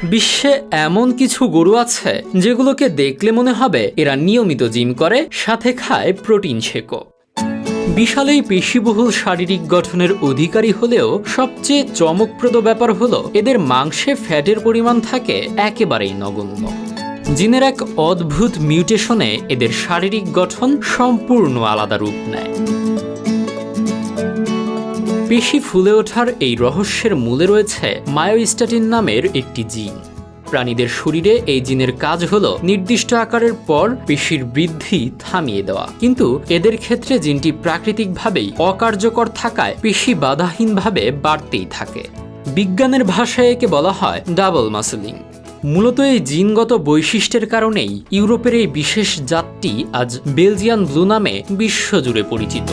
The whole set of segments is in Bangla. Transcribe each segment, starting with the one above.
বিশ্বে এমন কিছু গরু আছে যেগুলোকে দেখলে মনে হবে এরা নিয়মিত জিম করে, সাথে খায় প্রোটিন শেকও। বিশাল এই পেশিবহুল শারীরিক গঠনের অধিকারী হলেও সবচেয়ে চমকপ্রদ ব্যাপার হলো এদের মাংসে ফ্যাটের পরিমাণ থাকে একেবারেই নগণ্য। জিনের এক অদ্ভুত মিউটেশনে এদের শারীরিক গঠন সম্পূর্ণ আলাদা রূপ নেয়। পেশি ফুলে ওঠার এই রহস্যের মূলে রয়েছে মায়োস্ট্যাটিন নামের একটি জিন। প্রাণীদের শরীরে এই জিনের কাজ হলো নির্দিষ্ট আকারের পর পেশির বৃদ্ধি থামিয়ে দেওয়া, কিন্তু এদের ক্ষেত্রে জিনটি প্রাকৃতিকভাবেই অকার্যকর থাকায় পেশি বাধাহীনভাবে বাড়তেই থাকে। বিজ্ঞানের ভাষায় একে বলা হয় ডাবল মাসলিং। মূলত এই জিনগত বৈশিষ্ট্যের কারণেই ইউরোপের এই বিশেষ জাতটি আজ বেলজিয়ান ব্লু নামে বিশ্বজুড়ে পরিচিত।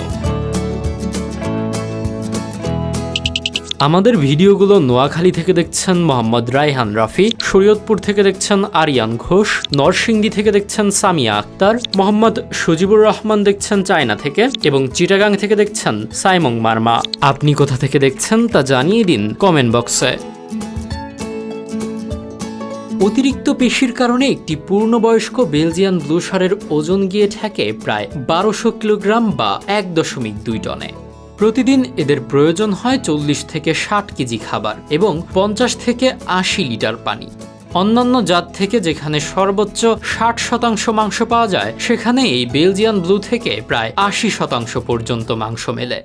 আমাদের ভিডিওগুলো নোয়াখালী থেকে দেখছেন মোহাম্মদ রায়হান রাফি, শরীয়তপুর থেকে দেখছেন আরিয়ান ঘোষ, নরসিংদী থেকে দেখছেন সামিয়া আক্তার, মোহাম্মদ সজিবুর রহমান দেখছেন চায়না থেকে এবং চিটাগাং থেকে দেখছেন সাইমং মার্মা। আপনি কোথা থেকে দেখছেন তা জানিয়ে দিন কমেন্ট বক্সে। অতিরিক্ত পেশির কারণে একটি পূর্ণবয়স্ক বেলজিয়ান ব্লু ষাঁড়ের ওজন গিয়ে ঠেকে প্রায় 1200 কিলোগ্রাম বা 1.2 টনে। প্রতিদিন এদের প্রয়োজন হয় 40 থেকে 60 কেজি খাবার এবং 50 থেকে 80 লিটার পানি। অন্যান্য জাত থেকে যেখানে সর্বোচ্চ 60% মাংস পাওয়া যায়, সেখানে এই বেলজিয়ান ব্লু থেকে প্রায় 80% পর্যন্ত মাংস মেলে।